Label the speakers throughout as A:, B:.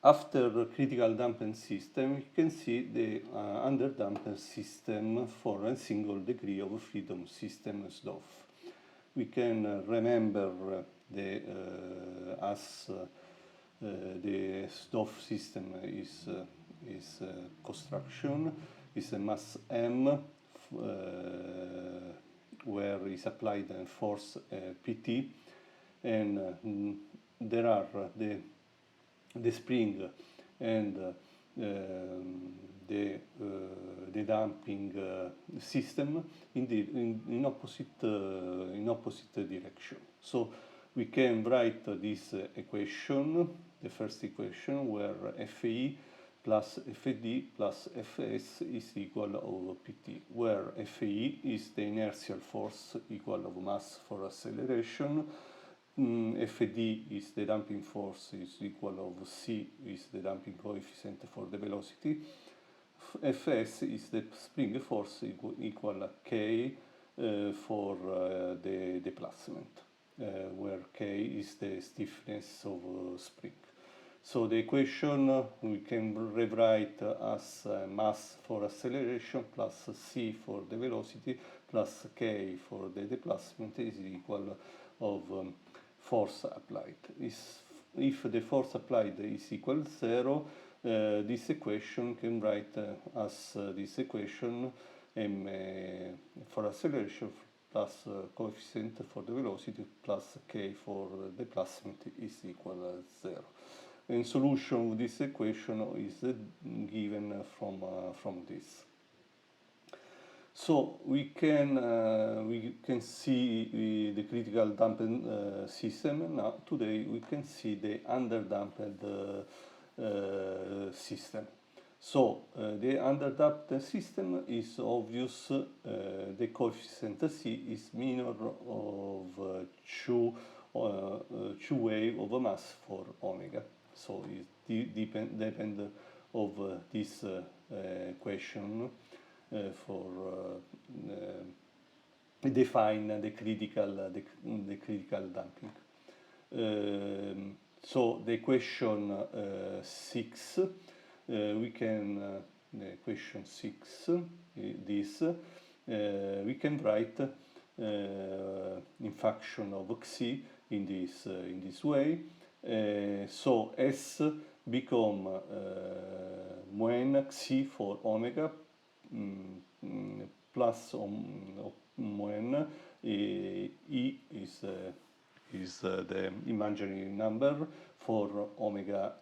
A: after the critical damped system, you can see the underdamped system for a single degree of freedom system SDOF. We can remember the SDOF system is construction, is a mass M where is applied a force PT, and there are the spring and the damping system in opposite direction. So we can write this equation, the first equation, where FE plus FD plus Fs is equal of Pt, where Fe is the inertial force equal of mass for acceleration, Fd is the damping force is equal of C is the damping coefficient for the velocity, Fs is the spring force equal K for the displacement, where K is the stiffness of spring. So the equation we can rewrite as mass for acceleration plus C for the velocity plus K for the displacement is equal of force applied. If the force applied is equal to 0, this equation can write as this equation M for acceleration plus coefficient for the velocity plus K for the displacement is equal to 0. And solution of this equation is given from this. So we can see the critical damped system. Now today we can see the underdamped system. So the underdamped system is obvious. The coefficient C is minor of two wave of mass for omega. So it depend of this equation for define the critical damping. So the equation 6, we can the equation 6 this we can write in function of xi in this way. So S become when xi for omega plus when E is the imaginary number for omega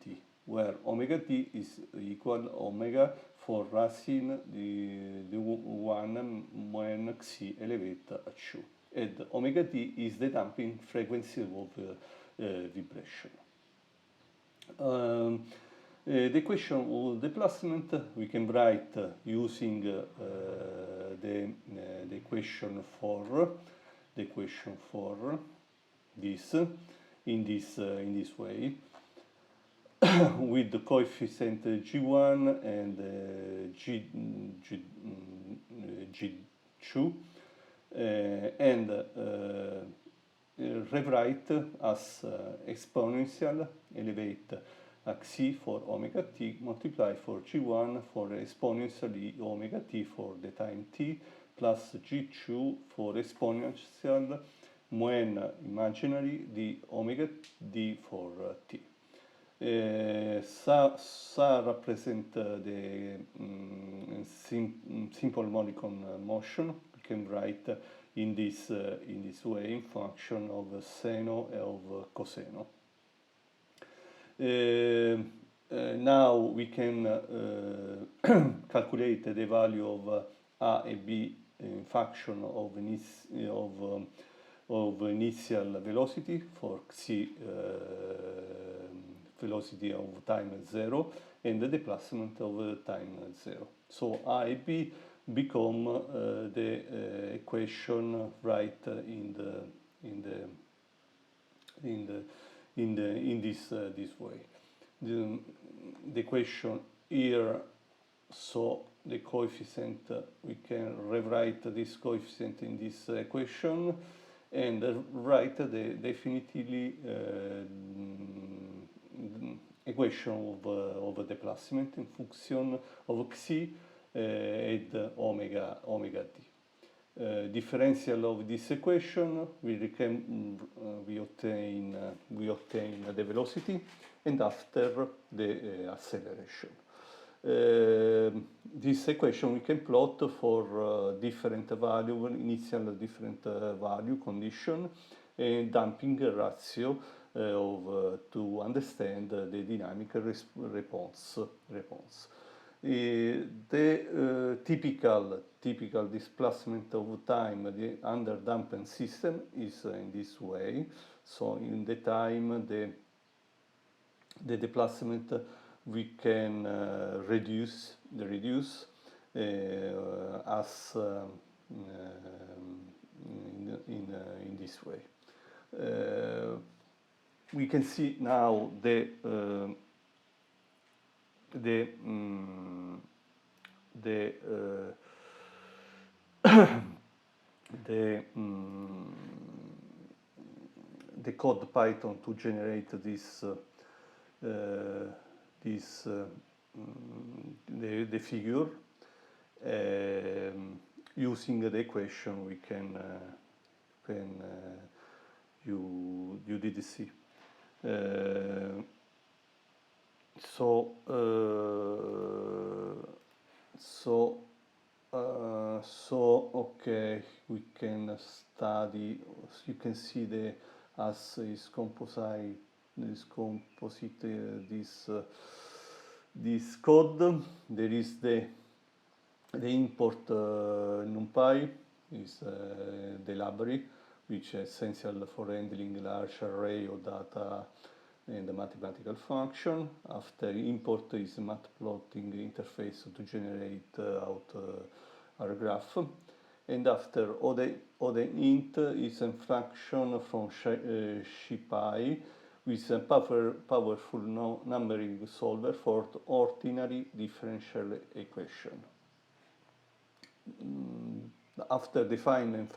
A: d, where omega d is equal omega for racine the 1 when xi elevate a 2, and omega d is the damping frequency of vibration. The equation of displacement we can write using the equation for this in this way with the coefficient G1 and G2 and rewrite as exponential elevate xi for omega t multiply for G1 for exponentially omega t for the time t plus G2 for exponential when imaginary the omega d for t. Sa represent the simple molecule motion. We can write in this way in function of seno and of coseno. Now we can calculate the value of A and B in function of initial velocity for xi velocity of time 0 and the displacement of time 0. So A and B become the equation right in this way. The equation here, so the coefficient we can rewrite this coefficient in this equation and write the definitively equation of a displacement in function of xi and omega d. Differential of this equation, we obtain the velocity and after the acceleration. This equation we can plot for different value, initial different value condition, and damping ratio to understand the dynamic response. The typical displacement of time, the underdamped system is in this way. So in the time, the displacement we can reduce as in this way. We can see now the code Python to generate this the figure. Using the equation we can you did see. So okay, we can study. You can see the as is composite this code. There is the import NumPy is the library which is essential for handling large array of data and the mathematical function. After import is matplotting interface to generate out our graph. And after odeint is a function from SciPy with a powerful numbering solver for ordinary differential equation. After define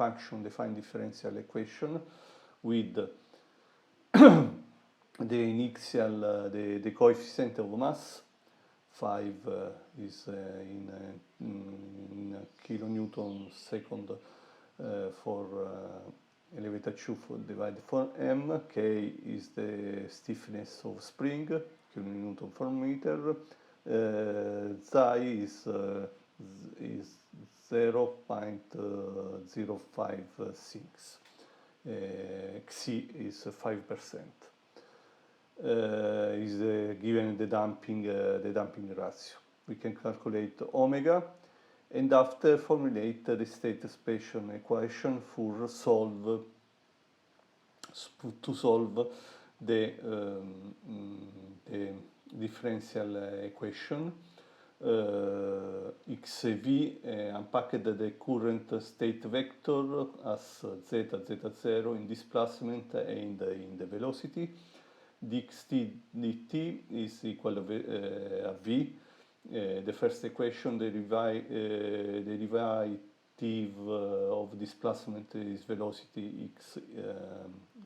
A: differential equation with the initial the coefficient of mass 5 is in kilonewton second for elevator 2 divided for m. K is the stiffness of spring, kilonewton per meter. Psi is 0.056. Xi is 5%. Is given the damping ratio. We can calculate omega and after formulate the state space equation to solve the differential equation. XV unpacked the current state vector as z0 in displacement and in the velocity. Dxt dt is equal to v. The first equation, derivative of displacement is velocity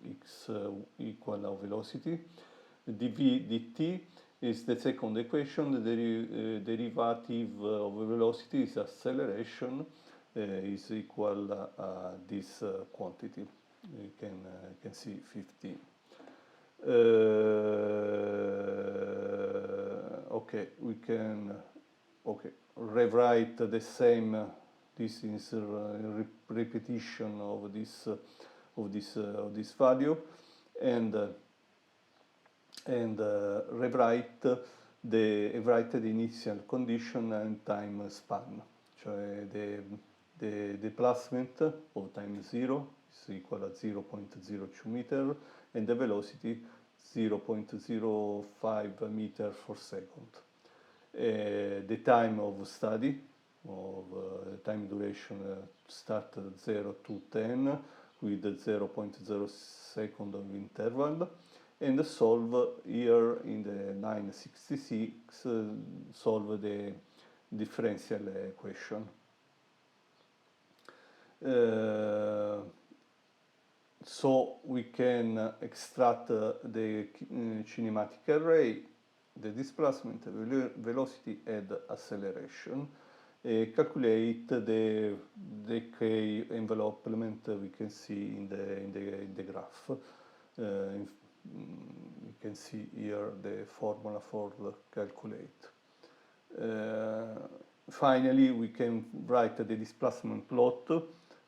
A: x equal to velocity. dv dt is the second equation. The derivative of velocity is acceleration is equal to this quantity. You can see 15. Okay, we can rewrite the same. This is a repetition of this value, and rewrite the initial condition and time span. Cioè the displacement of time 0 is equal to 0.02 meter and the velocity 0.05 meter per second. The time of study of time duration started 0 to 10 with 0.0 second of interval, and solve here in the 966 solve the differential equation. So we can extract the kinematic array. the displacement, velocity, and acceleration. Calculate the decay envelopment we can see in the graph. You can see here the formula for the calculate. Finally, we can write the displacement plot,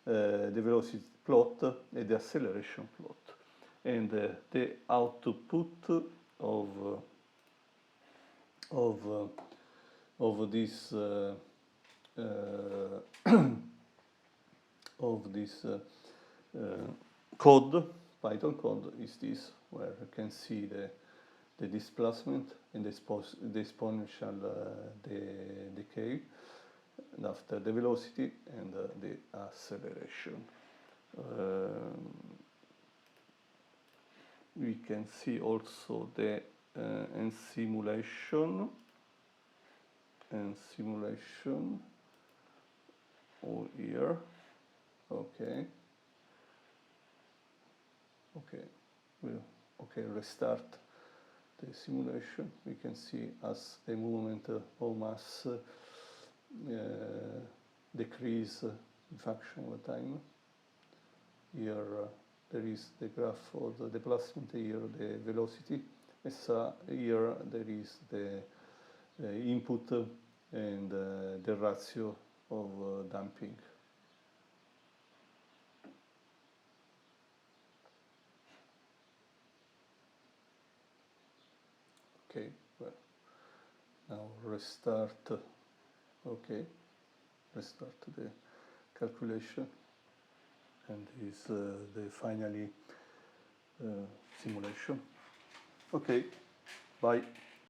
A: the velocity plot, and the acceleration plot. And the output of this code, Python code, is this, where you can see the displacement and the exponential decay, and after the velocity and the acceleration. We can see also the simulation all here. Okay, restart the simulation. We can see as the movement of mass decrease in function of time. Here there is the graph of the displacement, here the velocity. So here there is the input and the ratio of damping. Okay, well, now restart. Okay, restart the calculation, and is the finally simulation. Okay, bye.